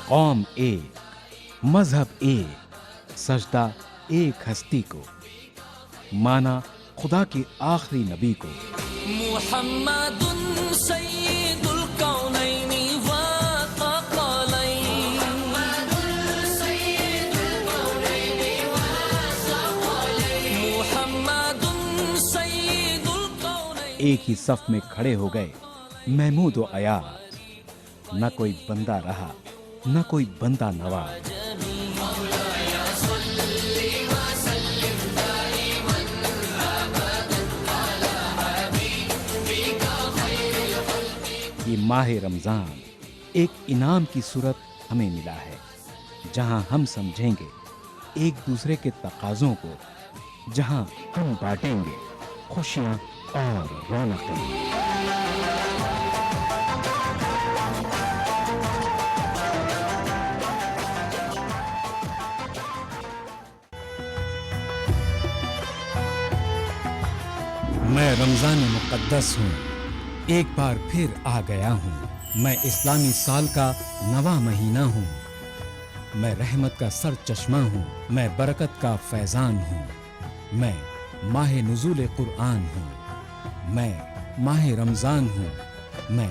कौम एक, मजहब एक, सजदा एक हस्ती को, माना खुदा के आखिरी नबी को। मुहम्मदुन सय्यिदुल कौनैनि व थक़लैन। मुहम्मदुन सय्यिदुल कौनैन। एक ही सफ में खड़े हो गए महमूद व अयाज, न कोई बंदा रहा न कोई बंदा नवाज। ये माह रमजान एक इनाम की सूरत हमें मिला है, जहां हम समझेंगे एक दूसरे के तकाज़ों को, जहां हम बांटेंगे खुशियां और रौनकें। मैं रमजान मुक़द्दस हूँ, एक बार फिर आ गया हूँ। मैं इस्लामी साल का नवा महीना हूँ। मैं रहमत का सर चश्मा हूँ, मैं बरकत का फैजान हूँ। मैं माह नुज़ूल कुरआन हूँ, मैं माह रमजान हूँ। मैं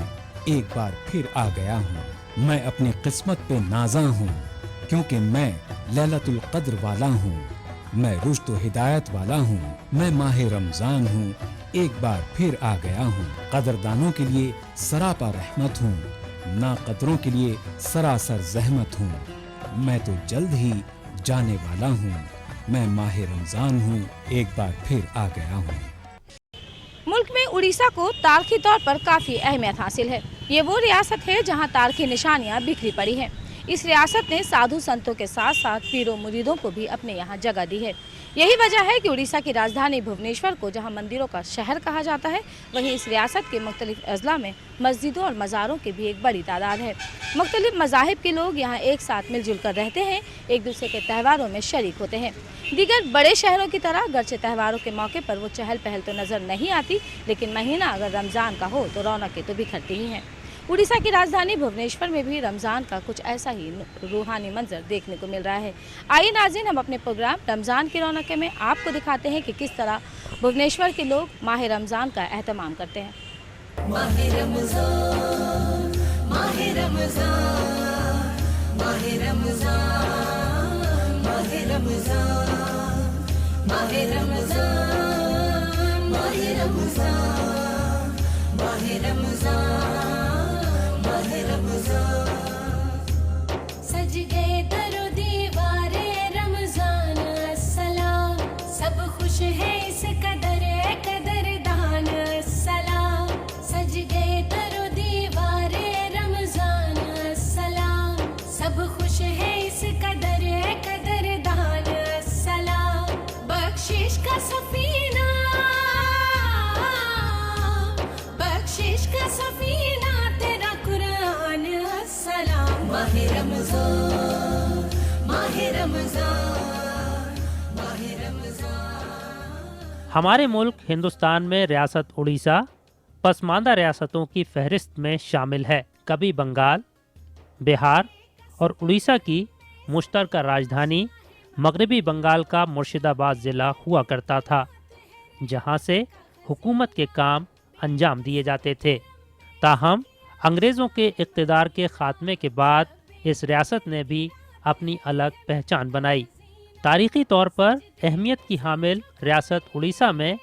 एक बार फिर आ गया हूँ। मैं अपनी किस्मत पे नाज़ा हूँ, क्योंकि मैं लैलतुल क़द्र वाला हूँ। मैं रुश्द व हिदायत वाला हूँ। मैं माह रमजान हूँ, एक बार फिर आ गया हूँ। कदरदानों के लिए सरापा रहमत हूँ, ना कदरों के लिए सरासर जहमत हूँ। मैं तो जल्द ही जाने वाला हूँ। मैं माह रमजान हूँ, एक बार फिर आ गया हूँ। मुल्क में उड़ीसा को तारीखी तौर पर काफ़ी अहमियत हासिल है। ये वो रियासत है जहाँ तारीखी निशानियाँ बिखरी पड़ी हैं। इस रियासत ने साधु संतों के साथ साथ पीरों मुरीदों को भी अपने यहाँ जगह दी है। यही वजह है कि उड़ीसा की राजधानी भुवनेश्वर को जहाँ मंदिरों का शहर कहा जाता है, वहीं इस रियासत के मुख्तलिफ अजला में मस्जिदों और मज़ारों की भी एक बड़ी तादाद है। मुख्तलिफ मज़ाहिब के लोग यहाँ एक साथ मिलजुल कर रहते हैं, एक दूसरे के त्योहारों में शरीक होते हैं। दीगर बड़े शहरों की तरह गर्चे त्योहारों के मौके पर वो चहल पहल तो नज़र नहीं आती, लेकिन महीना अगर रमज़ान का हो तो रौनकें तो बिखरती ही हैं। उड़ीसा की राजधानी भुवनेश्वर में भी रमज़ान का कुछ ऐसा ही रूहानी मंजर देखने को मिल रहा है। आइए नाज़रीन, हम अपने प्रोग्राम रमज़ान की रौनकें में आपको दिखाते हैं कि किस तरह भुवनेश्वर के लोग माह रमज़ान का एहतमाम करते हैं। माहे रमज़ान, माहे रमज़ान, माहे रमज़ान, माहे रमज़ान, माहे रमज़ान, माहे रमज़ान, माहे रमज़ान, माहे रमज़ान। सज गए दरो दीवारे रमज़ान अस्सलाम, सब खुश है इस कदर कदरदान अस्सलाम। सज गए दरो दीवारे रमज़ान अस्सलाम, सब खुश है इस कदर कदरदान अस्सलाम। बख्शिश का सफीना, बख्शिश का सफीना तेरा कुरान अस्सलाम। माहे रमज़ान, माहे रमज़ान, माहे रमज़ान। हमारे मुल्क हिंदुस्तान में रियासत उड़ीसा पसमानदा रियासतों की फहरिस्त में शामिल है। कभी बंगाल, बिहार और उड़ीसा की मुश्तरका राजधानी मगरबी बंगाल का मुर्शिदाबाद ज़िला हुआ करता था, जहां से हुकूमत के काम अंजाम दिए जाते थे। ताहम अंग्रेज़ों के इक़्तिदार के ख़ात्मे के बाद इस रियासत ने भी अपनी अलग पहचान बनाई। तारीख़ी तौर पर अहमियत की हामिल रियासत उड़ीसा में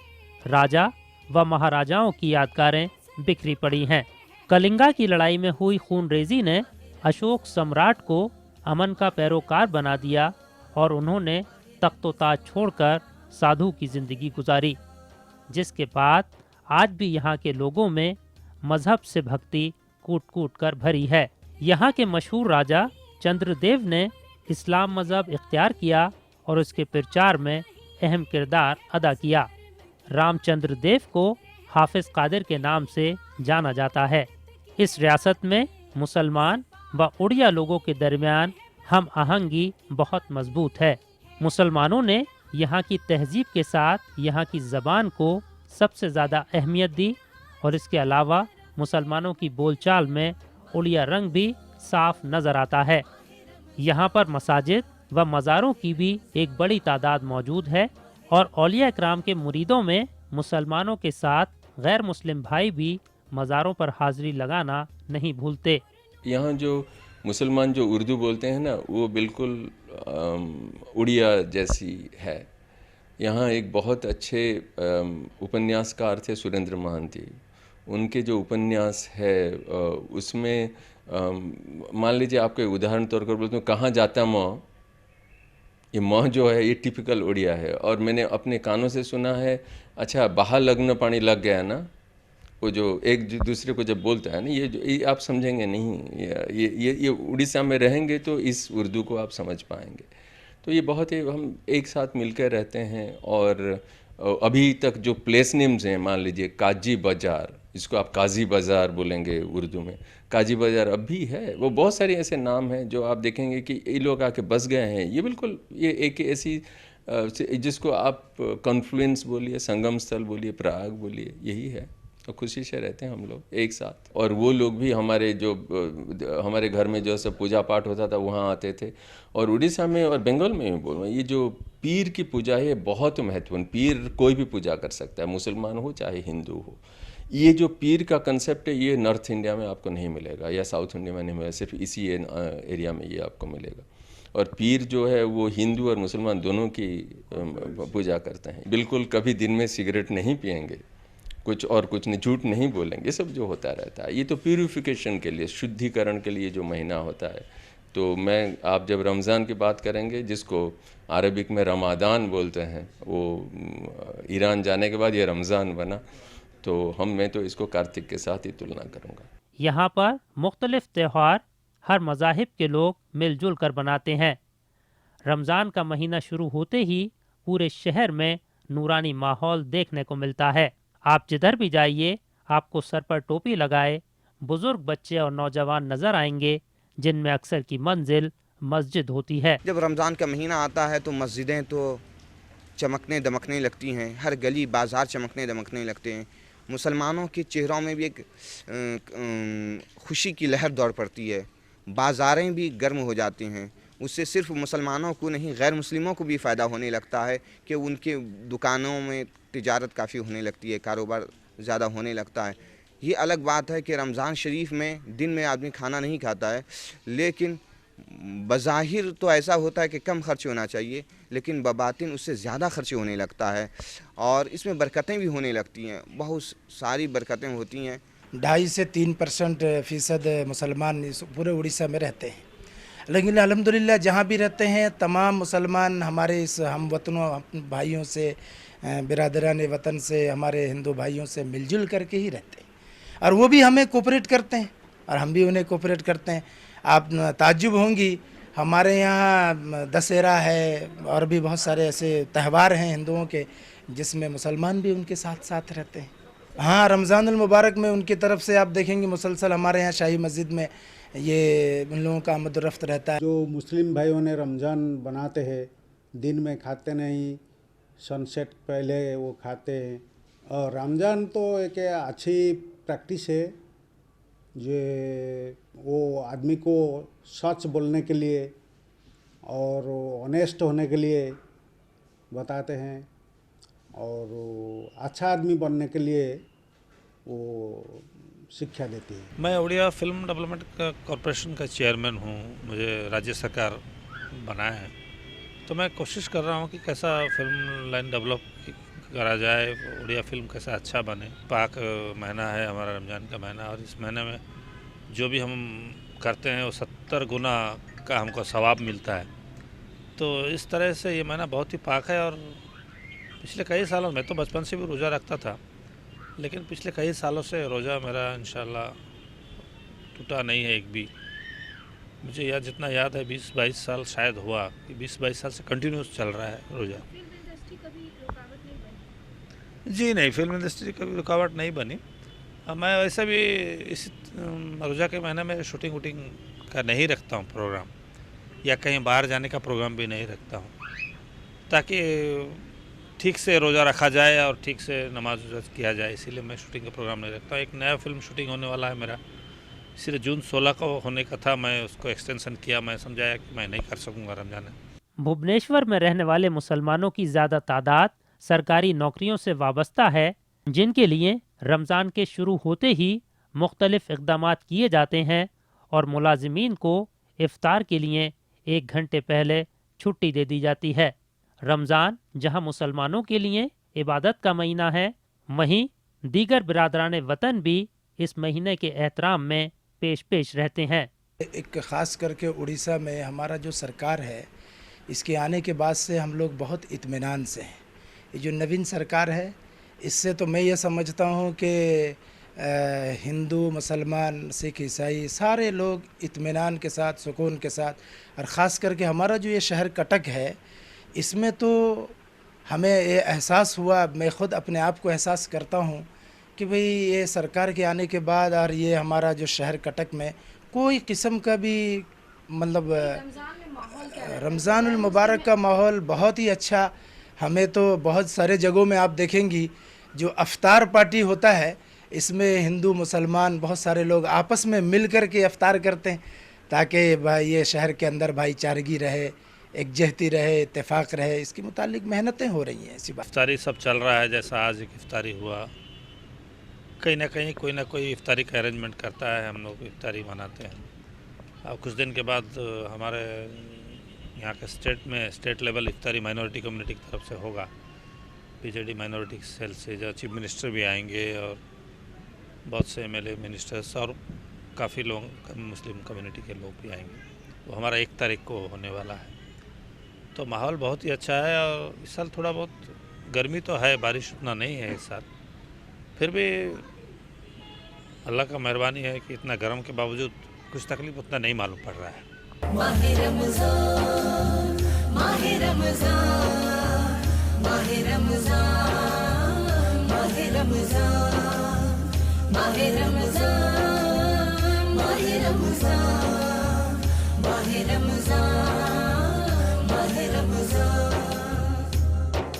राजा व महाराजाओं की यादगारें बिखरी पड़ी हैं। कलिंगा की लड़ाई में हुई खूनरेज़ी ने अशोक सम्राट को अमन का पैरोकार बना दिया और उन्होंने तख्त-ओ-ताज छोड़कर साधु की ज़िंदगी गुजारी, जिसके बाद आज भी यहाँ के लोगों में मज़हब से भक्ति कूट कूट कर भरी है। यहाँ के मशहूर राजा चंद्रदेव ने इस्लाम मज़हब इख्तियार किया और उसके प्रचार में अहम किरदार अदा किया। रामचंद्र देव को हाफिज कादिर के नाम से जाना जाता है। इस रियासत में मुसलमान व उड़िया लोगों के दरमियान हम आहंगी बहुत मजबूत है। मुसलमानों ने यहाँ की तहजीब के साथ यहाँ की ज़बान को सबसे ज़्यादा अहमियत दी और इसके अलावा मुसलमानों की बोलचाल में उड़िया रंग भी साफ नज़र आता है। यहाँ पर मसाजिद व मज़ारों की भी एक बड़ी तादाद मौजूद है और औलिया इकराम के मुरीदों में मुसलमानों के साथ गैर मुस्लिम भाई भी मज़ारों पर हाजिरी लगाना नहीं भूलते। यहाँ जो मुसलमान जो उर्दू बोलते हैं ना, वो बिल्कुल उड़िया जैसी है। यहाँ एक बहुत अच्छे उपन्यासकार थे सुरेंद्र महांती। उनके जो उपन्यास है उसमें मान लीजिए आपको उदाहरण तौर पर बोलते हूँ, कहाँ जाता माँ, ये माँ जो है ये टिपिकल उड़िया है। और मैंने अपने कानों से सुना है, अच्छा बाहर लगना पानी लग गया ना, वो जो एक दूसरे को जब बोलता है ना, ये आप समझेंगे नहीं, ये उड़ीसा में रहेंगे तो इस उर्दू को आप समझ पाएंगे। तो ये बहुत ही हम एक साथ मिलकर रहते हैं। और अभी तक जो प्लेस नेम्स हैं, मान लीजिए काजी बाज़ार, इसको आप काजी बाज़ार बोलेंगे उर्दू में, काजी बाज़ार अब भी है। वो बहुत सारे ऐसे नाम हैं जो आप देखेंगे कि ये लोग आके बस गए हैं। ये बिल्कुल ये एक ऐसी जिसको आप कॉन्फ्लुएंस बोलिए, संगम स्थल बोलिए, प्रयाग बोलिए, यही है। तो खुशी से रहते हैं हम लोग एक साथ। और वो लोग भी हमारे घर में जो सब पूजा पाठ होता था वहाँ आते थे। और उड़ीसा में और बंगाल में भी बोलूँ, ये जो पीर की पूजा है बहुत महत्वपूर्ण। पीर कोई भी पूजा कर सकता है, मुसलमान हो चाहे हिंदू हो। ये जो पीर का कंसेप्ट है ये नॉर्थ इंडिया में आपको नहीं मिलेगा या साउथ इंडिया में नहीं मिलेगा, सिर्फ इसी एरिया में ये आपको मिलेगा। और पीर जो है वो हिंदू और मुसलमान दोनों की पूजा करते हैं। बिल्कुल कभी दिन में सिगरेट नहीं पिएंगे, कुछ नहीं, झूठ नहीं बोलेंगे, ये सब जो होता रहता है। ये तो प्यूरिफिकेशन के लिए, शुद्धिकरण के लिए जो महीना होता है। तो आप जब रमज़ान की बात करेंगे, जिसको अरबिक में रमादान बोलते हैं, वो ईरान जाने के बाद ये रमज़ान बना, तो मैं तो इसको कार्तिक के साथ ही तुलना करूँगा। यहाँ पर मुख्तलिफ त्यौहार हर मज़ाहिब के लोग मिलजुल कर बनाते हैं। रमज़ान का महीना शुरू होते ही पूरे शहर में नूरानी माहौल देखने को मिलता है। आप जिधर भी जाइए आपको सर पर टोपी लगाए बुजुर्ग, बच्चे और नौजवान नजर आएंगे, जिनमें अक्सर की मंजिल मस्जिद होती है। जब रमज़ान का महीना आता है तो मस्जिदें तो चमकने दमकने लगती हैं, हर गली बाज़ार चमकने दमकने लगते हैं। मुसलमानों के चेहरों में भी एक खुशी की लहर दौड़ पड़ती है, बाज़ारें भी गर्म हो जाती हैं। उससे सिर्फ मुसलमानों को नहीं, गैर मुस्लिमों को भी फ़ायदा होने लगता है कि उनके दुकानों में तिजारत काफ़ी होने लगती है, कारोबार ज़्यादा होने लगता है। ये अलग बात है कि रमज़ान शरीफ में दिन में आदमी खाना नहीं खाता है, लेकिन बज़ाहिर तो ऐसा होता है कि कम खर्च होना चाहिए, लेकिन बबातिन उससे ज़्यादा खर्च होने लगता है। और इसमें बरकतें भी होने लगती हैं, बहुत सारी बरकतें होती हैं। 2.5 से 3% मुसलमान इस पूरे उड़ीसा में रहते हैं, लेकिन अल्हम्दुलिल्लाह जहाँ भी रहते हैं तमाम मुसलमान हमारे इस हम वतनों भाइयों से, बिरादरान वतन से, हमारे हिंदू भाइयों से मिलजुल करके ही रहते हैं। और वो भी हमें कोऑपरेट करते हैं और हम भी उन्हें कोऑपरेट करते हैं। आप ताज्जुब होंगी, हमारे यहाँ दशहरा है और भी बहुत सारे ऐसे त्यौहार हैं हिंदुओं के, जिसमें मुसलमान भी उनके साथ साथ रहते हैं। हाँ, रमज़ान अल मुबारक में उनकी तरफ से आप देखेंगे मुसलसल हमारे यहाँ शाही मस्जिद में ये उन लोगों का आमद रफ्त रहता है। जो मुस्लिम भाइयों ने रमज़ान बनाते हैं, दिन में खाते नहीं, सनसेट पहले वो खाते हैं। और रमज़ान तो एक अच्छी प्रैक्टिस है जो वो आदमी को सच बोलने के लिए और ऑनेस्ट होने के लिए बताते हैं और अच्छा आदमी बनने के लिए वो शिक्षा देती है। मैं उड़िया फिल्म डेवलपमेंट कॉरपोरेशन का चेयरमैन हूँ, मुझे राज्य सरकार बनाया है, तो मैं कोशिश कर रहा हूँ कि कैसा फिल्म लाइन डेवलप करा जाए, उड़िया फिल्म कैसा अच्छा बने। पाक महीना है हमारा, रमज़ान का महीना, और इस महीने में जो भी हम करते हैं वो 70 गुना का हमको सवाब मिलता है। तो इस तरह से ये महीना बहुत ही पाक है। और पिछले कई सालों में, तो बचपन से भी रोज़ा रखता था, लेकिन पिछले कई सालों से रोज़ा मेरा इंशाल्लाह टूटा नहीं है एक भी। मुझे जितना याद है 20-22 साल शायद हुआ कि 20-22 साल से कंटिन्यूस चल रहा है रोज़ा। जी नहीं, फिल्म इंडस्ट्री कभी रुकावट नहीं बनी। मैं वैसे भी इस रोज़ा के महीने में शूटिंग वूटिंग का नहीं रखता हूँ प्रोग्राम, या कहीं बाहर जाने का प्रोग्राम भी नहीं रखता हूँ, ताकि ठीक से रोज़ा रखा जाए और ठीक से नमाज किया जाए। इसीलिए मैं शूटिंग का प्रोग्राम नहीं रखता हूँ। एक नया फिल्म शूटिंग होने वाला है मेरा, इसलिए जून 16 को होने का था, मैं उसको एक्सटेंशन किया। मैं समझाया कि मैं नहीं कर सकूँगा रमज़ान। भुवनेश्वर में रहने वाले मुसलमानों की ज़्यादा तादाद सरकारी नौकरियों से वाबस्ता है, जिनके लिए रमज़ान के शुरू होते ही मुख्तलिफ इक़दामात किए जाते हैं और मुलाजिमीन को इफ्तार के लिए 1 घंटे पहले छुट्टी दे दी जाती है। रमज़ान जहां मुसलमानों के लिए इबादत का महीना है, वहीं दीगर बिरादरान वतन भी इस महीने के एहतराम में पेश रहते हैं। एक ख़ास करके उड़ीसा में हमारा जो सरकार है, इसके आने के बाद से हम लोग बहुत इत्मीनान से हैं। ये जो नवीन सरकार है, इससे तो मैं ये समझता हूँ कि हिंदू, मुसलमान, सिख, ईसाई सारे लोग इत्मीनान के साथ, सुकून के साथ, और ख़ास करके हमारा जो ये शहर कटक है, इसमें तो हमें ये एहसास हुआ, मैं ख़ुद अपने आप को एहसास करता हूँ कि भाई ये सरकार के आने के बाद और ये हमारा जो शहर कटक में कोई किस्म का भी मतलब रमज़ानुल मुबारक का माहौल बहुत ही अच्छा। हमें तो बहुत सारे जगहों में आप देखेंगी जो अफ्तार पार्टी होता है, इसमें हिंदू मुसलमान बहुत सारे लोग आपस में मिल कर के अफ्तार करते हैं, ताकि भाई ये शहर के अंदर भाईचारगी रहे, एकजहती रहे, इत्तेफाक रहे। इसके मुतालिक मेहनतें हो रही हैं। ऐसी बात इफ्तारी सब चल रहा है, जैसा आज एक इफ्तारी हुआ, कहीं ना कहीं कोई ना कोई इफ्तारी का अरेंजमेंट करता है, हम लोग इफ्तारी मनाते हैं। अब कुछ दिन के बाद हमारे यहाँ के स्टेट लेवल इफ्तारी माइनॉरिटी कम्युनिटी की तरफ से होगा, पीजेडी माइनॉरिटी सेल से, जो चीफ मिनिस्टर भी आएंगे और बहुत से एमएलए, मिनिस्टर्स और काफ़ी लोग मुस्लिम कम्युनिटी के लोग भी आएंगे। वो हमारा 1 तारीख को होने वाला है। तो माहौल बहुत ही अच्छा है। और इस साल थोड़ा बहुत गर्मी तो है, बारिश उतना नहीं है इस साल, फिर भी अल्लाह का मेहरबानी है कि इतना गर्म के बावजूद कुछ तकलीफ उतना नहीं मालूम पड़ रहा है। माहे रमज़ान, माहे रमज़ान, माहे रमज़ान, माहे रमज़ान, माहे रमज़ान, माहे रमज़ान, माहे रमज़ान, माहे रमज़ान।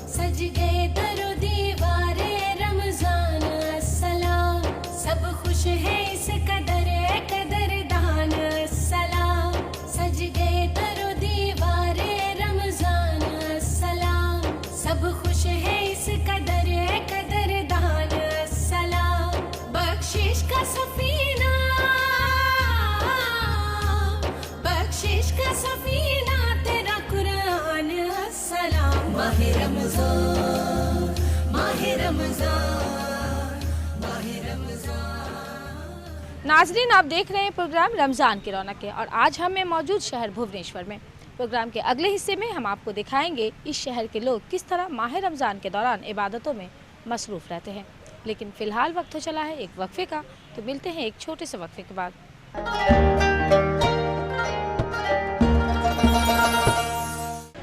सज गए दरो दीवारे रमज़ान अस्सलाम, सब खुश है इस कदरदान अस्सलाम। सज गए दरो दीवारे रमज़ान अस्सलाम, सब खुश है इस कदरदान अस्सलाम। बख्शिश का सफीना, बख्शिश का सफीना तेरा कुरान अस्सलाम। माहे रमज़ान, माहे रमज़ान, माहे रमज़ान। नाजरीन, आप देख रहे हैं प्रोग्राम रमज़ान की रौनक है और आज हम हैं मौजूद शहर भुवनेश्वर में। प्रोग्राम के अगले हिस्से में हम आपको दिखाएंगे इस शहर के लोग किस तरह माह रमज़ान के दौरान इबादतों में मसरूफ़ रहते हैं। लेकिन फ़िलहाल वक्त हो चला है एक वक्फे का, तो मिलते हैं एक छोटे से वक्फे के बाद।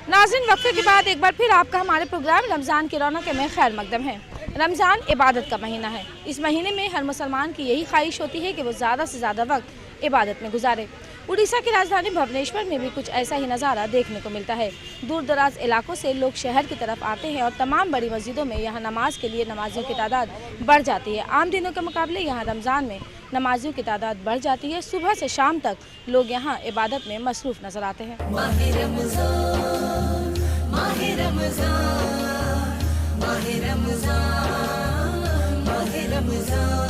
नाज़रीन, वक्फे के बाद एक बार फिर आपका हमारे प्रोग्राम रमज़ान की रौनक में खैर मकदम है। रमज़ान इबादत का महीना है। इस महीने में हर मुसलमान की यही ख्वाहिश होती है कि वो ज़्यादा से ज़्यादा वक्त इबादत में गुजारे। उड़ीसा की राजधानी भुवनेश्वर में भी कुछ ऐसा ही नज़ारा देखने को मिलता है। दूर दराज इलाकों से लोग शहर की तरफ आते हैं और तमाम बड़ी मस्जिदों में यहाँ नमाज के लिए नमाजियों की तादाद बढ़ जाती है। आम दिनों के मुकाबले यहाँ रमज़ान में नमाजियों की तादाद बढ़ जाती है। सुबह से शाम तक लोग यहाँ इबादत में मसरूफ़ नज़र आते हैं। माहे रमज़ान, माहे रमज़ान, माहे रमज़ान, माहे रमज़ान,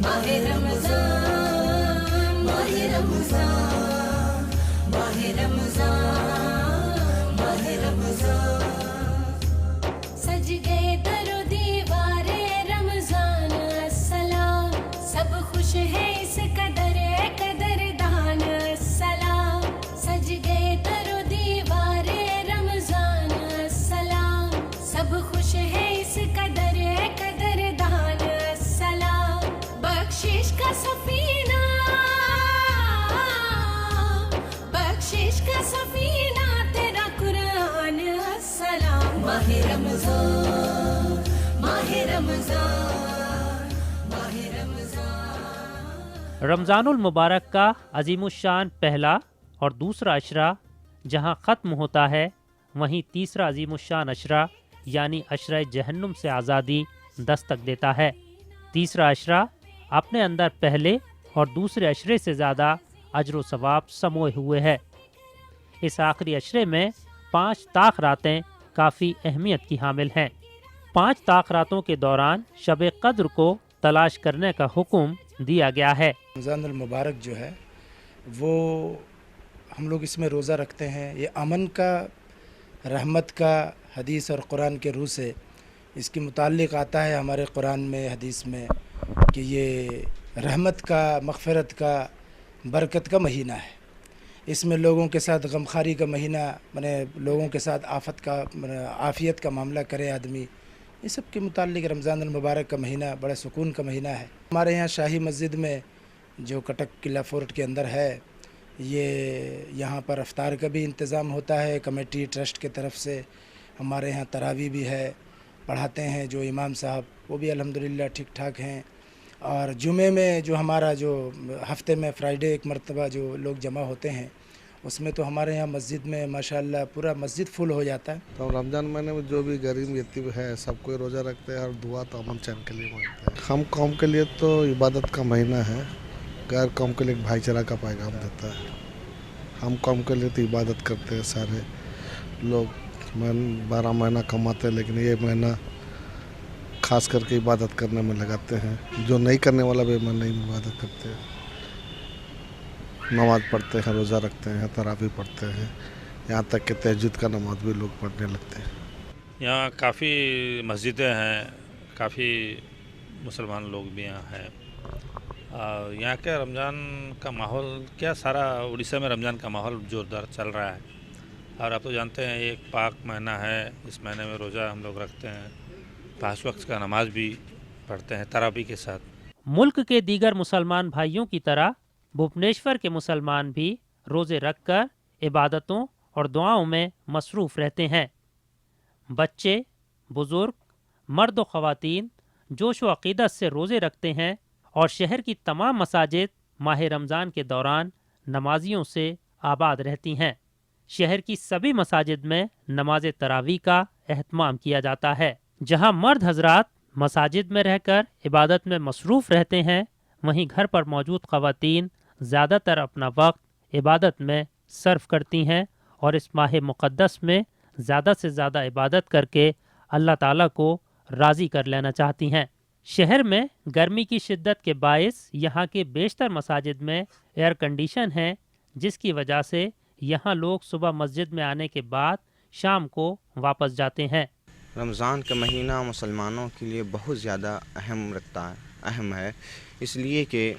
माहे रमज़ान, माहे रमज़ान, माहे रमज़ान, माहे रमज़ान। सज गए दरो दीवारे रमज़ान अस्सलाम, सब खुश है इस कदरदान अस्सलाम। सज गए दरो दीवारे रमज़ान अस्सलाम, सब खुश है इस कदरदान अस्सलाम। बख्शिश का सफीना, बख्शिश का सफीना तेरा कुरान अस्सलाम। माहे रमज़ान, माहे रमज़ान, माहे रमज़ान। रमज़ानुल मुबारक का अजीमुशान पहला और दूसरा अशरा जहां ख़त्म होता है, वहीं तीसरा अजीमुशान अशरा यानी अशरा जहन्नुम से आज़ादी दस्तक देता है। तीसरा अशरा अपने अंदर पहले और दूसरे अशरे से ज़्यादा अजर सवाब समोए हुए है। इस आखिरी अशरे में 5 ताख रातें काफ़ी अहमियत की हामिल हैं। 5 ताख रातों के दौरान शब कद्र को तलाश करने का हुक्म दिया गया है। रमज़ानुल मुबारक जो है वो हम लोग इसमें रोज़ा रखते हैं, ये अमन का, रहमत का, हदीस और कुरान के रूह से इसके मुताल्लिक़ आता है हमारे कुरान में, हदीस में, कि ये रहमत का, मग़फ़िरत का, बरकत का महीना है। इसमें लोगों के साथ गमखारी का महीना, माने लोगों के साथ आफत का, आफ़ियत का मामला करे आदमी, ये सब के मुताल्लिक़ रमज़ानुल मुबारक का महीना बड़ा सुकून का महीना है। हमारे यहाँ शाही मस्जिद में जो कटक किला फोर्ट के अंदर है, ये यहाँ पर अफ्तार का भी इंतज़ाम होता है कमेटी ट्रस्ट के तरफ से। हमारे यहाँ तरावी भी है, पढ़ाते हैं जो इमाम साहब, वो भी अल्हम्दुलिल्लाह ठीक ठाक हैं। और जुमे में जो हमारा जो हफ्ते में फ्राइडे एक मरतबा जो लोग जमा होते हैं, उसमें तो हमारे यहाँ मस्जिद में माशाअल्लाह पूरा मस्जिद फुल हो जाता है। तो रमज़ान महीने में जो भी गरीब यतीम है सब कोई रोज़ा रखते हैं और दुआ तो अमन चैन के लिए मांगते हैं। हम कौम के लिए तो इबादत का महीना है, गैर कौम के लिए भाईचारा का पैगाम देता है। हम कौम के लिए तो इबादत करते हैं, सारे लोग 12 महीना कमाते हैं, लेकिन ये महीना खास करके इबादत करने में लगाते हैं। जो नहीं करने वाला भी मन नहीं इबादत करते हैं, नमाज़ पढ़ते हैं, रोज़ा रखते हैं, तरावी पढ़ते हैं, यहाँ तक कि तहज्जुद का नमाज भी लोग पढ़ने लगते हैं। यहाँ काफ़ी मस्जिदें हैं, काफ़ी मुसलमान लोग भी यहाँ हैं। यहाँ के रमज़ान का माहौल क्या, सारा उड़ीसा में रमज़ान का माहौल ज़ोरदार चल रहा है। और आप तो जानते हैं एक पाक महीना है, इस महीने में रोज़ा हम लोग रखते हैं, 5 वक्त का नमाज भी पढ़ते हैं तरावी के साथ। मुल्क के दीगर मुसलमान भाइयों की तरह भुवनेश्वर के मुसलमान भी रोज़े रखकर इबादतों और दुआओं में मसरूफ़ रहते हैं। बच्चे, बुज़ुर्ग, मर्द व ख़वातीन जोश व अक़ीदत से रोज़े रखते हैं और शहर की तमाम मसाजिद माह रमज़ान के दौरान नमाजियों से आबाद रहती हैं। शहर की सभी मसाजिद में नमाज तरावी का एहतमाम किया जाता है। जहां मर्द हजरात मसाजिद में रहकर इबादत में मसरूफ़ रहते हैं, वहीं घर पर मौजूद ख़वातीन ज़्यादातर अपना वक्त इबादत में सर्फ करती हैं और इस माह मुक़द्दस में ज़्यादा से ज़्यादा इबादत करके अल्लाह ताला को राज़ी कर लेना चाहती हैं। शहर में गर्मी की शिद्दत के बायस यहाँ के बेशतर मसाजिद में एयर कंडीशन है, जिसकी वजह से यहाँ लोग सुबह मस्जिद में आने के बाद शाम को वापस जाते हैं। रमज़ान का महीना मुसलमानों के लिए बहुत ज़्यादा अहम है, इसलिए कि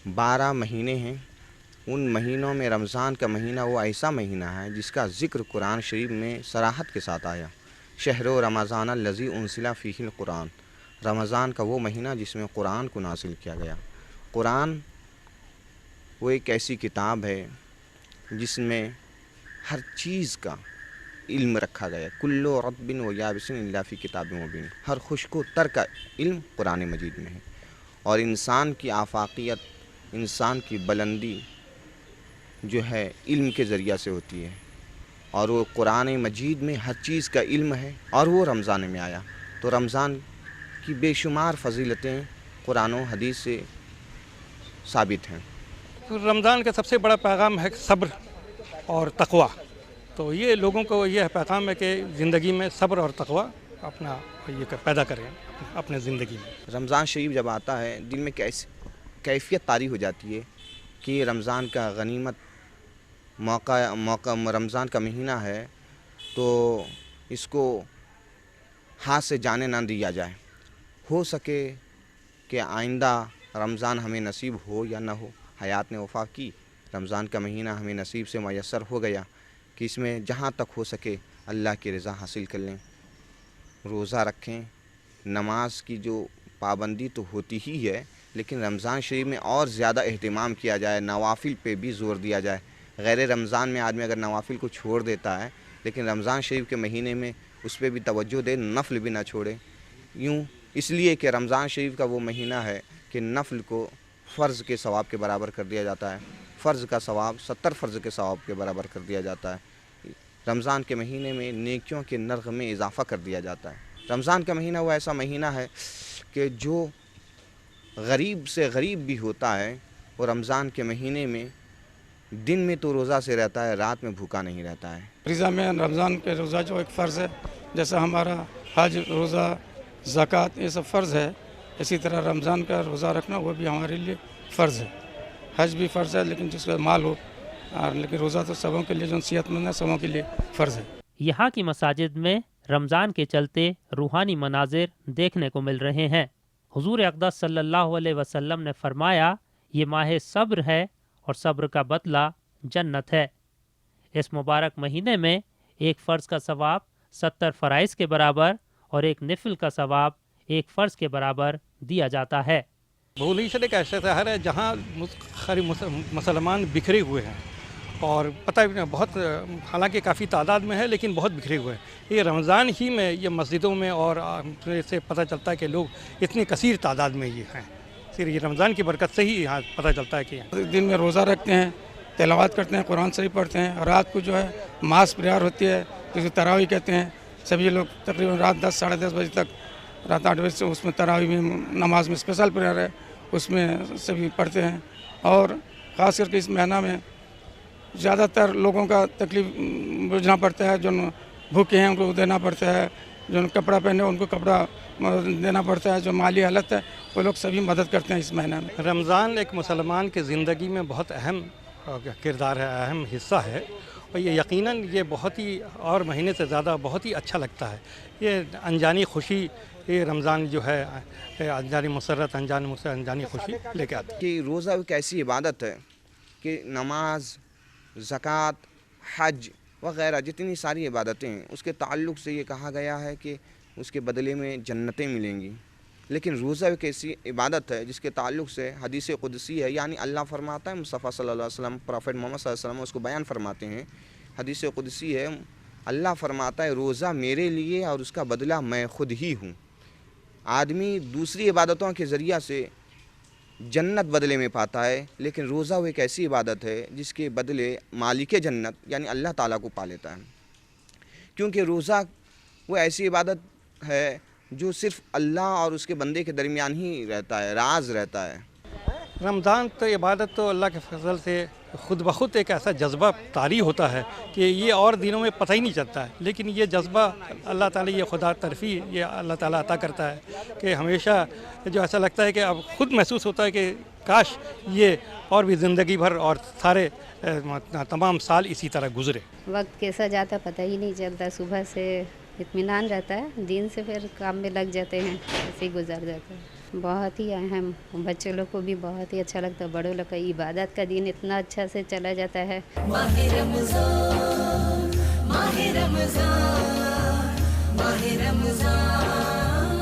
12 महीने हैं। उन महीनों में रमज़ान का महीना वो ऐसा महीना है जिसका ज़िक्र कुरान शरीफ में सराहत के साथ आया। शहरो रमज़ान अल्लज़ी उनसिला फ़ीहिल कुरान, रमज़ान का वो महीना जिसमें कुरान को नासिल किया गया। कुरान वो एक ऐसी किताब है जिसमें हर चीज़ का इल्म रखा गया। कुल्लो रब्बिन व याबिसिन इल्ला फ़ी किताबिन मुबीन, हर खुशको तर का इल्म कुरान मजीद में है। और इंसान की आफाकियत, इंसान की बुलंदी जो है इल्म के ज़रिया से होती है, और वो कुरान मजीद में हर चीज़ का इल्म है और वो रमज़ान में आया। तो रमज़ान की बेशुमार फजीलतें कुरान व हदीस से साबित हैं। रमज़ान का सबसे बड़ा पैगाम है सब्र और तक़वा। तो ये लोगों को यह पैगाम है कि ज़िंदगी में सब्र और तक़वा अपना ये पैदा करें अपने ज़िंदगी में। रमज़ान शरीफ जब आता है, दिल में कैफियत तारी हो जाती है कि रमज़ान का गनीमत मौका रमज़ान का महीना है, तो इसको हाथ से जाने ना दिया जाए। हो सके कि आइंदा रमज़ान हमें नसीब हो या ना हो, हयात ने वफ़ा की, रमज़ान का महीना हमें नसीब से मैसर हो गया कि इसमें जहाँ तक हो सके अल्लाह की रज़ा हासिल कर लें, रोज़ा रखें। नमाज की जो पाबंदी तो होती ही है, लेकिन रमज़ान शरीफ में और ज़्यादा अहतमाम किया जाए, नवाफिल पे भी ज़ोर दिया जाए। गैर रमज़ान में आदमी अगर नवाफिल को छोड़ देता है, लेकिन रमज़ान शरीफ के महीने में उस पर भी तवज्जो दे, नफ़ल भी ना छोड़े। यूँ इसलिए कि रमज़ान शरीफ का वो महीना है कि नफ़ल को फ़र्ज़ के सवाब के बराबर कर दिया जाता है, फ़र्ज़ का सवाब 70 फ़र्ज़ के सवाब के बराबर कर दिया जाता है। रमज़ान के महीने में नेकियों के नर्ग में इजाफ़ा कर दिया जाता है। रमज़ान का महीना वो ऐसा महीना है कि जो गरीब से गरीब भी होता है और रमज़ान के महीने में दिन में तो रोज़ा से रहता है, रात में भूखा नहीं रहता है। फ़रीज़ा में रमज़ान के रोज़ा जो एक फ़र्ज़ है, जैसा हमारा हज, रोज़ा, ज़कात ये सब फ़र्ज़ है, इसी तरह रमज़ान का रोज़ा रखना वो भी हमारे लिए फ़र्ज़ है। हज भी फ़र्ज़ है लेकिन जिसका माल हो, और लेकिन रोज़ा तो सबों के लिए, जो सेहतमंद है सबों के लिए फ़र्ज़ है। यहाँ की मसाजिद में रमज़ान के चलते रूहानी मनाजिर देखने को मिल रहे हैं। हुजूर अक़दस सल्लल्लाहु अलैहि वसल्लम ने फरमाया, ये माह सब्र है और सब्र का बदला जन्नत है। इस मुबारक महीने में एक फ़र्ज़ का सवाब 70 फ़राइज़ के बराबर और एक निफिल का सवाब एक फ़र्ज़ के बराबर दिया जाता है। भूलीशर एक ऐसा शहर है जहाँ सारे मुसलमान बिखरे हुए हैं और पता भी नहीं, बहुत हालांकि काफ़ी तादाद में है लेकिन बहुत बिखरे हुए हैं। ये रमज़ान ही में ये मस्जिदों में और इससे पता चलता है कि लोग इतनी कसीर तादाद में ये हैं। सिर्फ ये रमज़ान की बरकत से ही यहाँ पता चलता है कि दिन में रोज़ा रखते हैं, तिलावत करते हैं, कुरान शरीफ पढ़ते हैं। रात को जो है मास प्रेयर होती है जिसे तरावी कहते हैं। सभी लोग तकरीबन रात 10 साढ़े 10 बजे तक, रात 8 बजे से उसमें तरावी में नमाज में स्पेशल प्रेयर है, उसमें सभी पढ़ते हैं। और ख़ास करके इस महीना में ज़्यादातर लोगों का तकलीफ़ बुझना पड़ता है। जो भूखे हैं उनको देना पड़ता है, जो कपड़ा पहने उनको कपड़ा देना पड़ता है, जो माली हालत है वो लोग सभी मदद करते हैं इस महीना में। रमज़ान एक मुसलमान की ज़िंदगी में बहुत अहम किरदार है, अहम हिस्सा है और ये यकीनन ये बहुत ही और महीने से ज़्यादा बहुत ही अच्छा लगता है। ये अनजानी खुशी, ये रमज़ान जो है अनजानी मुसर्रत, अनजानी खुशी लेके आती है। कि रोज़ा एक ऐसी इबादत है कि नमाज, ज़कात, हज वग़ैरह जितनी सारी इबादतें हैं उसके ताल्लुक़ से ये कहा गया है कि उसके बदले में जन्नतें मिलेंगी। लेकिन रोज़ा एक ऐसी इबादत है जिसके ताल्लुक़ से हदीस कुदसी है, यानी अल्लाह फरमाता है, मुस्तफ़ा सल्लल्लाहु अलैहि वसल्लम, प्रॉफेट मोहम्मद सल्लल्लाहु अलैहि वसल्लम उसको बयान फरमाते हैं। हदीस कुदसी है, अल्लाह फरमाता है रोज़ा मेरे लिए और उसका बदला मैं ख़ुद ही हूँ। आदमी दूसरी इबादतों के ज़रिया से जन्नत बदले में पाता है, लेकिन रोज़ा वो एक ऐसी इबादत है जिसके बदले मालिक जन्नत यानी अल्लाह ताला को पा लेता है। क्योंकि रोज़ा वो ऐसी इबादत है जो सिर्फ़ अल्लाह और उसके बंदे के दरमियान ही रहता है, राज रहता है। रमज़ान तो इबादत तो अल्लाह के फजल से ख़ुद ब खुद एक ऐसा जज्बा तारी होता है कि ये और दिनों में पता ही नहीं चलता है, लेकिन ये जज्बा अल्लाह ताला, ये खुदा तरफ़ी ये अल्लाह ताला अता करता है कि हमेशा जो ऐसा लगता है कि अब खुद महसूस होता है कि काश ये और भी ज़िंदगी भर और सारे तमाम साल इसी तरह गुजरे। वक्त कैसा जाता पता ही नहीं चलता, सुबह से इत्मीनान रहता है, दिन से फिर काम में लग जाते हैं, ऐसे ही गुजर जाता है। बहुत ही अहम, बच्चों लोग को भी बहुत ही अच्छा लगता है, बड़ों लोग का इबादत का दिन इतना अच्छा से चला जाता है। माहे रमज़ान, माहे रमज़ान, माहे रमज़ान,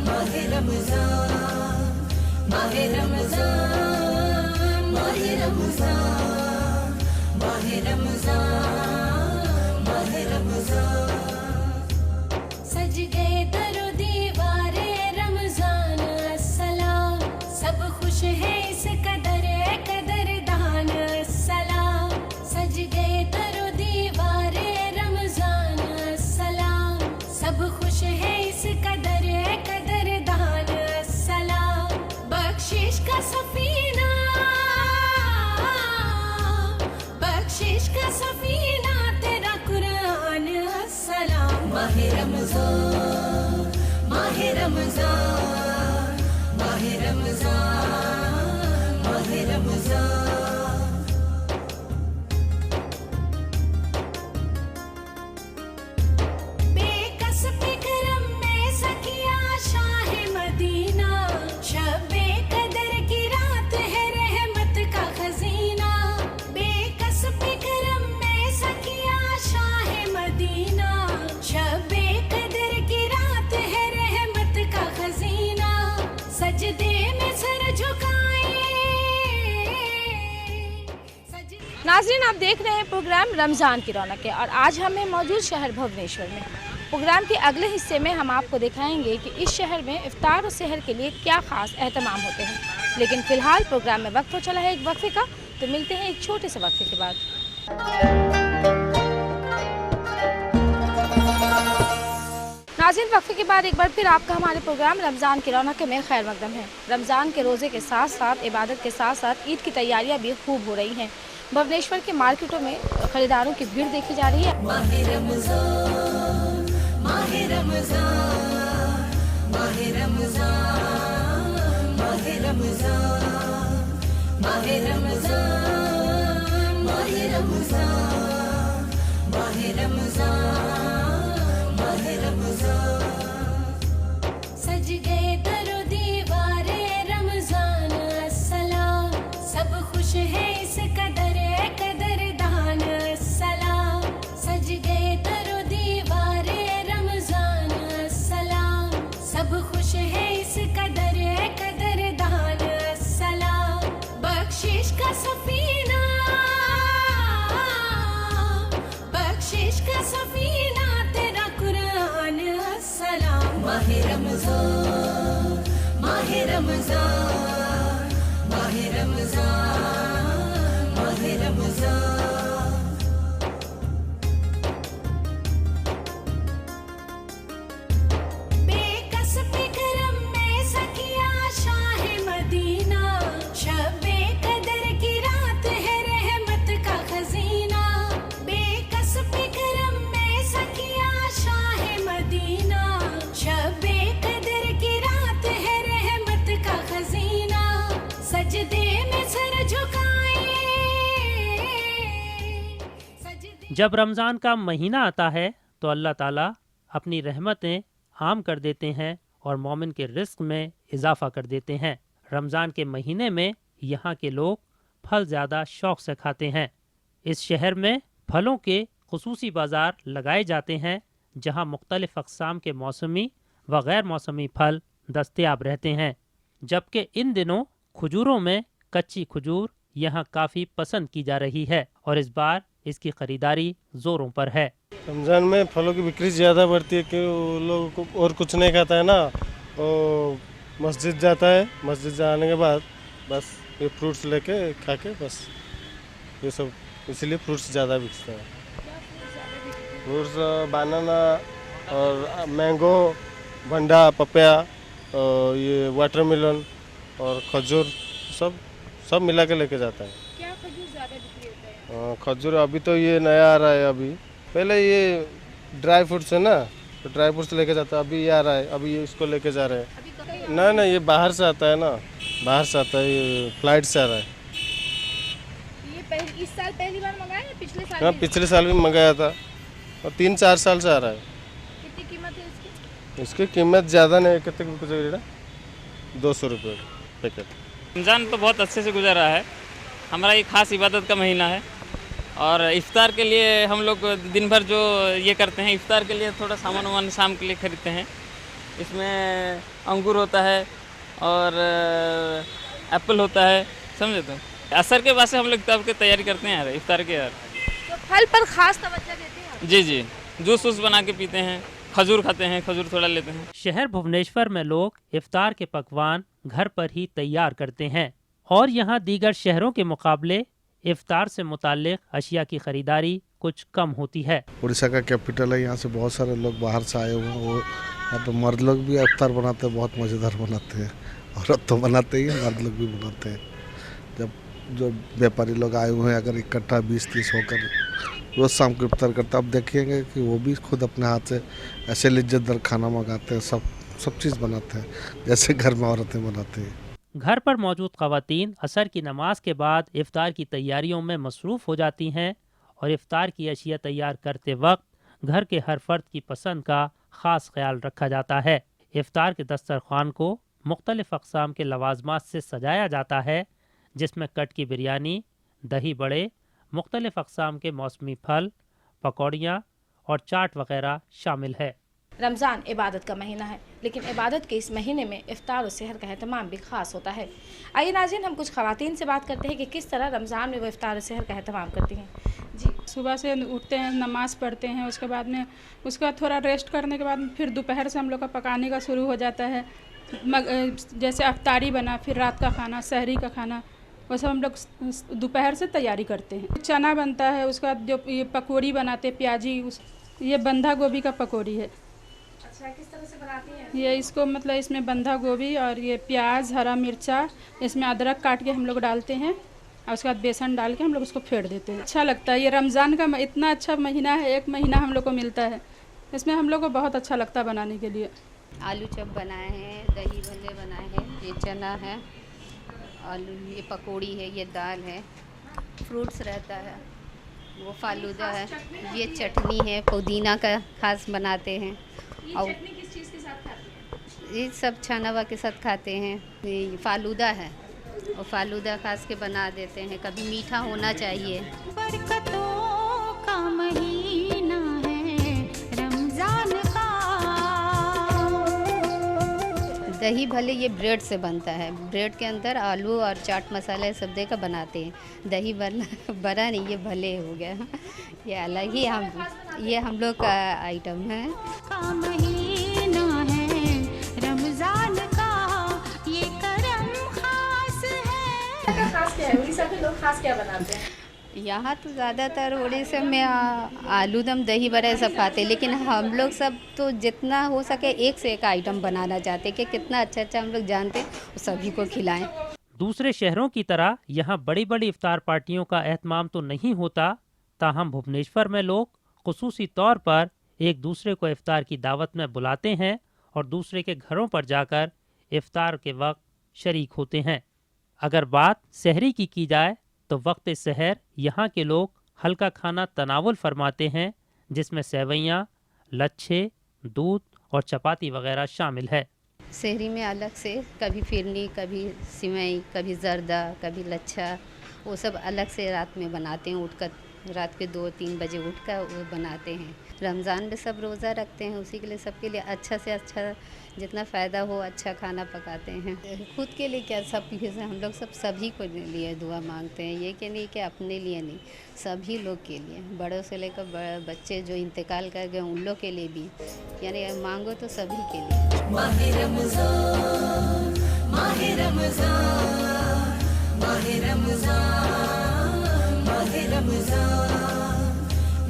माहे रमज़ान, माहे रमज़ान, माहे रमज़ान, माहे रमज़ान, माहे रमज़ान। सज गए दरो दीवारे रमज़ान सलाम, सब खुश है इस कदर कदरदान सलाम। सज गए दरो दीवारे रमज़ान सलाम, सब खुश है इस कदर कदरदान सलाम। बख्शिश का सफीना, बख्शिश का सफीना तेरा कुरान सलाम। माहे रमज़ान, माहे रमज़ान, माहे रमज़ान, माहे रमज़ान। बेकस बिकरम में सखिया शाह मदीना, शब-ए कदर की रात है रहमत का खजीना। बेकस बिकरम में सखिया शाह मदीना, शब-ए कदर की रात है रहमत का खजीना। सजदे में सर झुकाए। नाज़रीन, आप देख रहे हैं प्रोग्राम रमज़ान की रौनक है और आज हम हैं मौजूद शहर भुवनेश्वर में। प्रोग्राम के अगले हिस्से में हम आपको दिखाएंगे कि इस शहर में इफ्तार और सहर के लिए क्या ख़ास एहतमाम होते हैं। लेकिन फ़िलहाल प्रोग्राम में वक्त हो चला है एक वक्फे का, तो मिलते हैं एक छोटे से वक्फे के बाद। नाज़रीन, वक्फे के बाद एक बार फिर आपका हमारे प्रोग्राम रमज़ान की रौनक में खैर मकदम है। रमज़ान के रोज़े के साथ साथ इबादत के साथ साथ ईद की तैयारियां भी खूब हो रही हैं। भुवनेश्वर के मार्केटों में खरीदारों की भीड़ देखी जा रही है। माहे रमज़ान, माहे रमज़ान, माहे रमज़ान, माहे रमज़ान, माहे रमज़ान, माहे रमज़ान, माहे रमज़ान, माहे रमज़ान। सज गए दरो दीवारे रमज़ान अस्सलाम, सब खुश है इस कदर कदरदान अस्सलाम। सज गए दरो दीवारे रमज़ान अस्सलाम, सब खुश है इस कदर कदरदान अस्सलाम। बख्शिश का सफीना, बख्शिश का सफीना तेरा कुरान अस्सलाम। माहे रमज़ान, माहे रमज़ान, माहे रमज़ान, माहे रमज़ान। बेकस पे करम में सखिया शाह मदीना, शबे कदर की रात है रहमत का खजीना। बेकस पे करम में सखिया शाह मदीना, शबे कदर की रात है रहमत का खजीना। सजदे में सर झुकाए, सजदे। जब रमज़ान का महीना आता है तो अल्लाह ताला अपनी रहमतें आम कर देते हैं और मोमिन के रिस्क में इजाफा कर देते हैं। रमज़ान के महीने में यहाँ के लोग फल ज़्यादा शौक़ से खाते हैं। इस शहर में फलों के खुसूसी बाज़ार लगाए जाते हैं जहाँ मुख्तलिफ़ अक़साम के मौसमी व गैर मौसमी फल दस्तयाब रहते हैं। जबकि इन दिनों खजूरों में कच्ची खजूर यहाँ काफ़ी पसंद की जा रही है और इस बार इसकी ख़रीदारी ज़ोरों पर है। रमज़ान में फलों की बिक्री ज़्यादा बढ़ती है कि वो लोगों को और कुछ नहीं खाता है ना, वो मस्जिद जाता है, मस्जिद जाने के बाद बस ये फ्रूट्स लेके खा के बस ये सब, इसलिए फ्रूट्स ज़्यादा बिकते हैं। फ्रूट्स बनाना और मैंगो, भंडा, पपाया और ये वाटरमेलन और खजूर सब मिला के लेके जाता है। क्या खजूर ज़्यादा बिक्री होता है? खजूर अभी तो ये नया आ रहा है, अभी पहले ये ड्राई फ्रूट्स है ना, तो ड्राई फ्रूट्स लेके जाता है, अभी ये आ रहा है, अभी ये इसको लेके जा रहे हैं। ना ये बाहर से आता है ना, बाहर से आता है, ये फ्लाइट से आ रहा है। ये इस साल पहली बार मंगाया या पिछले साल? हाँ, पिछले साल भी मंगाया था और 3-4 साल से आ रहा है। कितनी कीमत है इसकी? इसकी कीमत ज़्यादा नहीं, कितने 200 रुपये पैकेट। रमज़ान तो बहुत अच्छे से गुजरा है। हमारा ये खास इबादत का महीना है और इफ्तार के लिए हम लोग दिन भर जो ये करते हैं, इफ्तार के लिए थोड़ा सामान वामान शाम के लिए खरीदते हैं। इसमें अंगूर होता है और एप्पल होता है, समझे? तो असर के बाद से हम लोग इफ्तार की तैयारी करते हैं यार, इफ्तार के यार। तो फल पर खास तवज्जो देते हैं? जी जी, जूस वूस बना के पीते हैं, खजूर खाते हैं, खजूर थोड़ा लेते हैं। शहर भुवनेश्वर में लोग इफ्तार के पकवान घर पर ही तैयार करते हैं और यहाँ दीगर शहरों के मुकाबले इफ्तार से मुताल्लिक अशिया की खरीदारी कुछ कम होती है। उड़ीसा का कैपिटल है, यहाँ से बहुत सारे लोग बाहर से आए हुए हैं। वो यहाँ पे मर्द लोग भी इफ्तार बनाते हैं, बहुत मज़ेदार बनाते हैं। औरत तो बनाते ही हैं, मर्द लोग भी बनाते हैं। जब जो व्यापारी लोग आए हुए हैं, अगर इकट्ठा 20-30 होकर रोज़ शाम को इफ्तार करते हैं, आप देखिएंगे कि वो भी खुद अपने हाथ से ऐसे लिज्जतदार खाना मंगाते हैं, सब चीज़ बनाते हैं जैसे घर में औरतें बनाती हैं। घर पर मौजूद ख़वातीन असर की नमाज के बाद इफ्तार की तैयारियों में मसरूफ़ हो जाती हैं और इफ्तार की अशिया तैयार करते वक्त घर के हर फर्द की पसंद का ख़ास ख्याल रखा जाता है। इफ्तार के दस्तरखान को मुख्तलिफ़ अक़साम के लवाज़मात से सजाया जाता है, जिसमें कट की बिरयानी, दही बड़े, मुख्तलिफ़ अक़साम के मौसमी फल, पकौड़ियाँ और चाट वग़ैरह शामिल है। रमज़ान इबादत का महीना है, लेकिन इबादत के इस महीने में इफ्तार और सहर का अहतमाम भी ख़ास होता है। आइए नाज़रीन, हम कुछ ख़वातीन से बात करते हैं कि किस तरह रमज़ान में वो इफ्तार और सहर का अहतमाम करती हैं। जी, सुबह से उठते हैं, नमाज़ पढ़ते हैं, उसके बाद थोड़ा रेस्ट करने के बाद फिर दोपहर से हम लोग का पकाने का शुरू हो जाता है। जैसे अफ्तारी बना, फिर रात का खाना, सहरी का खाना, वो सब हम लोग दोपहर से तैयारी करते हैं। चना बनता है, उसके बाद जो ये पकौड़ी बनाते हैं, प्याजी, ये बंधा गोभी का पकौड़ी है। अच्छा, किस तरह से बनाती हैं? ये इसको मतलब इसमें बंधा गोभी और ये प्याज, हरा मिर्चा, इसमें अदरक काट के हम लोग डालते हैं और उसके बाद बेसन डाल के हम लोग उसको फेंट देते हैं। अच्छा लगता है। ये रमज़ान का इतना अच्छा महीना है, 1 महीना हम लोग को मिलता है, इसमें हम लोग को बहुत अच्छा लगता है बनाने के लिए। आलू चप बनाए हैं, दही भल्ले बनाए हैं, ये चना है, आलू, ये पकौड़ी है, ये दाल है, फ्रूट्स रहता है, वो फालूदा है, ये चटनी है, पुदीना का खास बनाते हैं। और चटनी किस चीज़ के साथ खाते हैं? ये सब छानावा के साथ खाते हैं। ये फालूदा है और फालूदा खास के बना देते हैं। कभी मीठा होना चाहिए। बरकतों का महीना है रमजान का। दही भले ये ब्रेड से बनता है। ब्रेड के अंदर आलू और चाट मसाला सब दे कर बनाते हैं। दही बड़ा नहीं, ये भले हो गया। ये अलग ही हम लोग का आइटम है। का महीना है रमजान का, ये करम खास है। खास क्या है? उड़ीसा के लोग खास क्या बनाते हैं? यहाँ तो ज़्यादातर उड़ीसा में आलू दम दही बड़े सब खाते हैं, लेकिन हम लोग सब तो जितना हो सके एक से एक आइटम बनाना चाहते हैं कि कितना अच्छा हम लोग जानते हैं सभी को खिलाएं। दूसरे शहरों की तरह यहाँ बड़ी बड़ी इफ्तार पार्टियों का एहतमाम तो नहीं होता, ताहम भुवनेश्वर में लोग खुसूसी तौर पर एक दूसरे को इफ्तार की दावत में बुलाते हैं और दूसरे के घरों पर जाकर इफ्तार के वक्त शरीक होते हैं। अगर बात सहरी की जाए तो वक्त सहर यहाँ के लोग हल्का खाना तनावुल फरमाते हैं, जिसमें सेवैयाँ, लच्छे, दूध और चपाती वगैरह शामिल है। शहरी में अलग से कभी फिरनी, कभी सिवई, कभी जर्दा, कभी लच्छा, वो सब अलग से रात में बनाते हैं। उठकर रात के 2-3 बजे उठकर वो बनाते हैं। रमज़ान में सब रोज़ा रखते हैं, उसी के लिए सबके लिए अच्छा से अच्छा जितना फ़ायदा हो अच्छा खाना पकाते हैं। खुद के लिए क्या, सब हम लोग सभी को लिए दुआ मांगते हैं। ये कि नहीं कि अपने लिए नहीं, सभी लोग के लिए, बड़ों से लेकर बच्चे जो इंतकाल कर गए उन लोग के लिए भी, यानी मांगो तो सभी के लिए। माहे रमज़ान, माहे रमज़ान, माहे रमज़ान, माहे रमज़ान,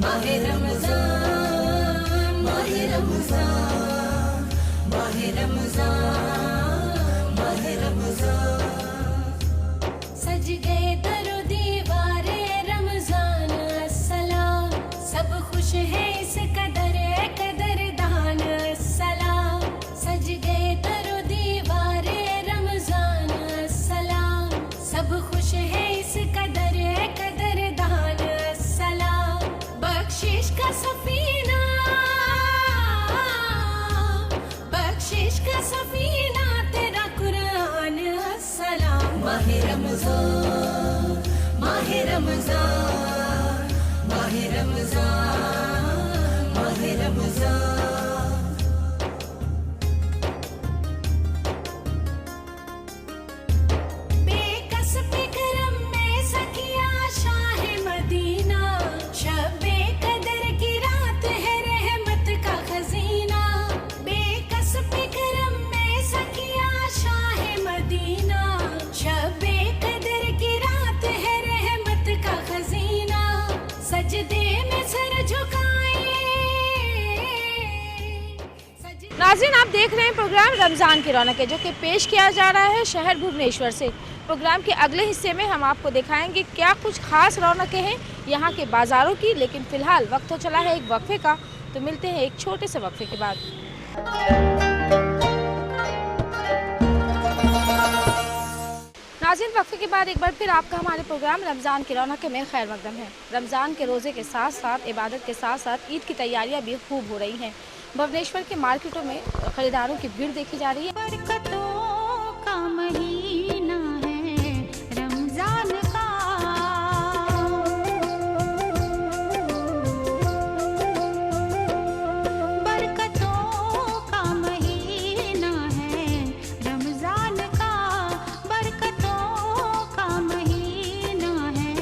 माहे रमज़ान, माहे रमज़ान, माहे रमज़ान, माहे रमज़ान। सज गए दरो दीवारे रमज़ान अस्सलाम, सब खुश है इस कदरदान अस्सलाम। सज गए दरो दीवारे रमज़ान अस्सलाम, सब खुश है इस कदरदान अस्सलाम। बख्शिश का सफीना, बख्शिश का सफीना तेरा कुरान अस्सलाम। माहे रमज़ान, माहे रमज़ान, माहे रमज़ान, माहे रमज़ान। बेकस पे करम में सखिया शाह मदीना, शबे कदर की रात है रहमत का खजीना। बेकस पे करम में सखिया शाह मदीना, शबे कदर की रात है रहमत का खजीना। सजदे में सर झुकाए। नाज़रीन, आप देख रहे हैं प्रोग्राम रमज़ान की रौनक है, जो कि पेश किया जा रहा है शहर भुवनेश्वर से। प्रोग्राम के अगले हिस्से में हम आपको दिखाएंगे क्या कुछ खास रौनकें हैं यहाँ के बाज़ारों की। लेकिन फ़िलहाल वक्त हो चला है एक वक्फे का, तो मिलते हैं एक छोटे से वक्फे के बाद। नाज़रीन, वक्फे के बाद एक बार फिर आपका हमारे प्रोग्राम रमज़ान की रौनक में खैर मकदम है। रमज़ान के रोज़े के साथ साथ इबादत के साथ साथ ईद की तैयारियां भी खूब हो रही हैं। भुवनेश्वर के मार्केटों में खरीदारों की भीड़ देखी जा रही है। बरकतों का महीना है रमज़ान का, बरकतों का महीना है रमज़ान का, बरकतों का महीना है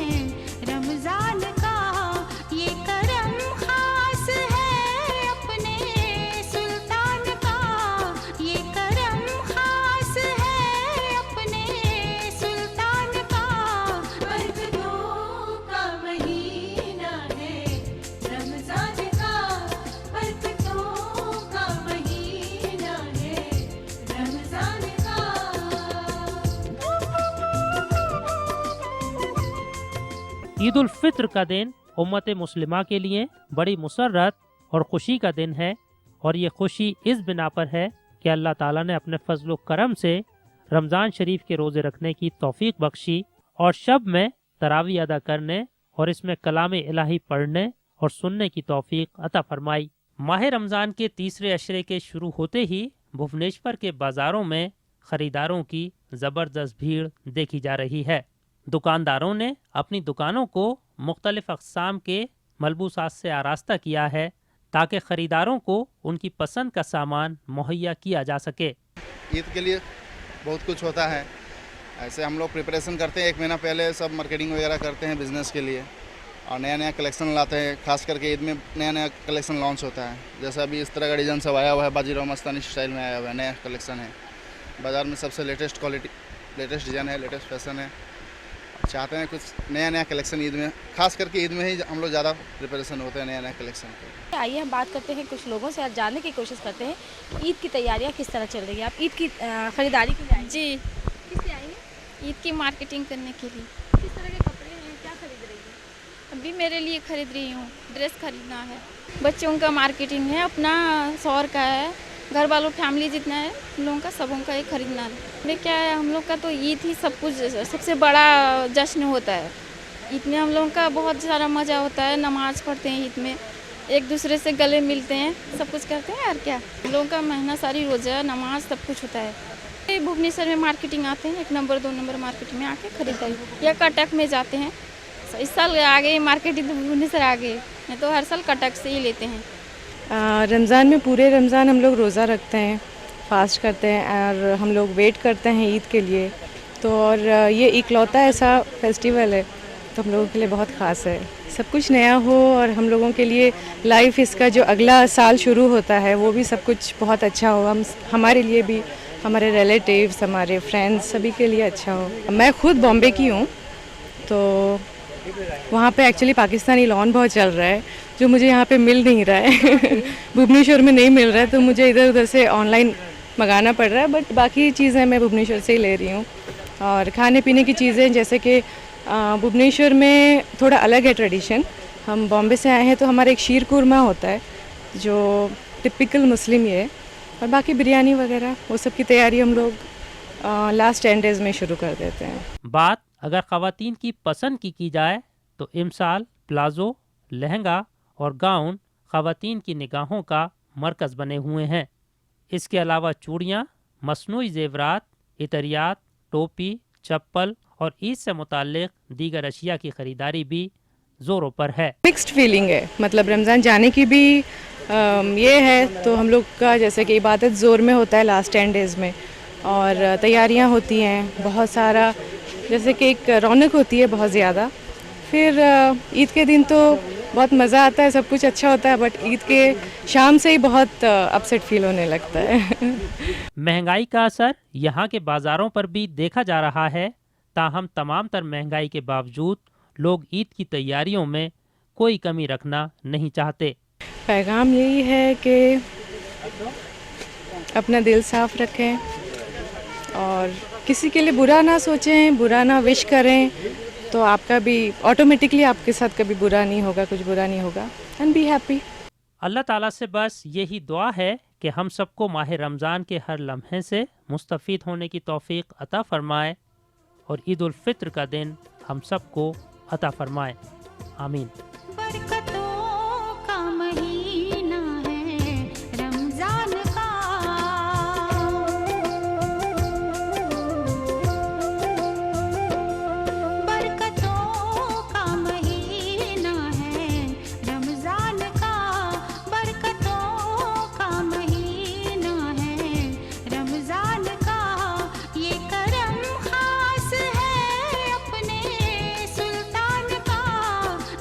रमज़ान का। ये करम खास है अपने सुल्तान का, ये करम खास ईद उल फित्र का दिन उम्मत मुस्लिमा के लिए बड़ी मुसर्रत और खुशी का दिन है और ये खुशी इस बिना पर है कि अल्लाह ताला ने अपने फजल करम से रमज़ान शरीफ के रोज़े रखने की तौफीक बख्शी और शब में तरावी अदा करने और इसमें कलाम इलाही पढ़ने और सुनने की तौफीक अता फरमाई। माह रमज़ान के तीसरे अशरे के शुरू होते ही भुवनेश्वर के बाज़ारों में ख़रीदारों की ज़बरदस्त भीड़ देखी जा रही है। दुकानदारों ने अपनी दुकानों को मुख्तलिफ अक़साम के मलबूसात से आरास्ता किया है ताकि ख़रीदारों को उनकी पसंद का सामान मुहैया किया जा सके। ईद के लिए बहुत कुछ होता है, ऐसे हम लोग प्रिपरेशन करते हैं, 1 महीना पहले सब मार्केटिंग वगैरह करते हैं बिज़नेस के लिए और नया नया कलेक्शन लाते हैं। खास करके ईद में नया नया कलेक्शन लॉन्च होता है, जैसा अभी इस तरह का डिज़ाइन सब आया हुआ है, बाजीराव मस्तानी स्टाइल में आया हुआ है, नया कलेक्शन है। बाज़ार में सबसे लेटेस्ट क्वालिटी, लेटेस्ट डिज़ाइन है, लेटेस्ट फैशन है। चाहते हैं कुछ नया नया कलेक्शन ईद में, खास करके ईद में ही हम लोग ज़्यादा प्रिपरेशन होते हैं नया नया कलेक्शन के। आइए हम बात करते हैं कुछ लोगों से, जानने की कोशिश करते हैं ईद की तैयारियां किस तरह चल रही है। आप ईद की खरीदारी के लिए आई? जी, किस लिए आई हैं? ईद की मार्केटिंग करने के लिए। किस तरह के कपड़े हैं, क्या खरीद रही हैं? अभी मेरे लिए खरीद रही हूँ, ड्रेस खरीदना है, बच्चों का मार्केटिंग है, अपना शौहर का है, घर वालों फैमिली जितना है उन लोगों का, सबों का ही खरीदना है। अरे क्या है, हम लोग का तो ईद ही सब कुछ सबसे बड़ा जश्न होता है। ईद में हम लोगों का बहुत सारा मज़ा होता है, नमाज़ पढ़ते हैं ईद में, एक दूसरे से गले मिलते हैं, सब कुछ करते हैं। यार क्या, हम लोगों का महीना सारी रोज़ा नमाज सब कुछ होता है। भुवनेश्वर में मार्केटिंग आते हैं, 1 नंबर 2 नंबर मार्केट में आके खरीदारी, या कटक में जाते हैं। इस साल आ गए मार्केटिंग तो भुवनेश्वर आ गए, नहीं तो हर साल कटक से ही लेते हैं। रमज़ान में पूरे रमज़ान हम लोग रोज़ा रखते हैं, फास्ट करते हैं और हम लोग वेट करते हैं ईद के लिए। तो और ये इकलौता ऐसा फेस्टिवल है तो हम लोगों के लिए बहुत ख़ास है। सब कुछ नया हो और हम लोगों के लिए लाइफ इसका जो अगला साल शुरू होता है वो भी सब कुछ बहुत अच्छा हो, हमारे लिए भी, हमारे रिलेटिव्स, हमारे फ्रेंड्स, सभी के लिए अच्छा हो। मैं खुद बॉम्बे की हूँ तो वहाँ पे एक्चुअली पाकिस्तानी लॉन बहुत चल रहा है जो मुझे यहाँ पे मिल नहीं रहा है भुवनेश्वर में नहीं मिल रहा है, तो मुझे इधर उधर से ऑनलाइन मंगाना पड़ रहा है। बट बाकी चीज़ें मैं भुवनेश्वर से ही ले रही हूँ। और खाने पीने की चीज़ें जैसे कि भुवनेश्वर में थोड़ा अलग है ट्रेडिशन। हम बॉम्बे से आए हैं तो हमारा एक शीर कुरमा होता है जो टिपिकल मुस्लिम ही है, और बाकी बिरयानी वगैरह वो सब की तैयारी हम लोग लास्ट 10 डेज़ में शुरू कर देते हैं। बात अगर ख़वातीन की पसंद की जाए तो इमसाल, प्लाजो, लहंगा और गाउन ख़वातीन की निगाहों का मरकज़ बने हुए हैं। इसके अलावा चूड़ियाँ, मसनूई ज़ेवरात, इतरियात, टोपी, चप्पल और ईद से मुताल्लिक़ दीगर अशिया की ख़रीदारी भी ज़ोरों पर है। मिक्स्ड फीलिंग है, मतलब रमज़ान जाने की भी ये है तो हम लोग का जैसे कि इबादत ज़ोर में होता है लास्ट 10 डेज़ में, और तैयारियां होती हैं बहुत सारा, जैसे कि एक रौनक होती है बहुत ज़्यादा। फिर ईद के दिन तो बहुत मज़ा आता है, सब कुछ अच्छा होता है, बट ईद के शाम से ही बहुत अपसेट फील होने लगता है महंगाई का असर यहाँ के बाज़ारों पर भी देखा जा रहा है, ताहम तमाम तर महंगाई के बावजूद लोग ईद की तैयारियों में कोई कमी रखना नहीं चाहते। पैगाम यही है कि अपना दिल साफ़ रखें और किसी के लिए बुरा ना सोचें, बुरा ना विश करें, तो आपका भी ऑटोमेटिकली आपके साथ कभी बुरा नहीं होगा, कुछ बुरा नहीं होगा। And be happy. अल्लाह ताला से बस यही दुआ है कि हम सबको माह रमज़ान के हर लम्हे से मुस्तफ़ीद होने की तौफ़ीक अता फ़रमाए और ईद उल फ़ित्र का दिन हम सबको अता फ़रमाए। आमीन।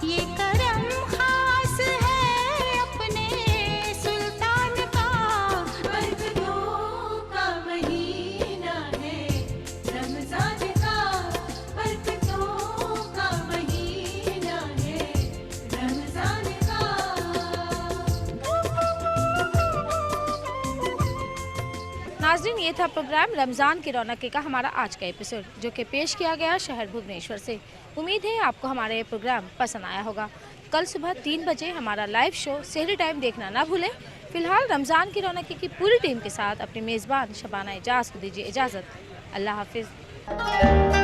ये नाजरीन, ये था प्रोग्राम रमज़ान की रौनक का हमारा आज का एपिसोड, जो कि पेश किया गया शहर भुवनेश्वर से। उम्मीद है आपको हमारा ये प्रोग्राम पसंद आया होगा। कल सुबह 3 बजे हमारा लाइव शो सहरी टाइम देखना ना भूलें। फिलहाल रमज़ान की रौनक की पूरी टीम के साथ अपने मेज़बान शबाना एजाज को दीजिए इजाज़त। अल्लाह हाफिज़।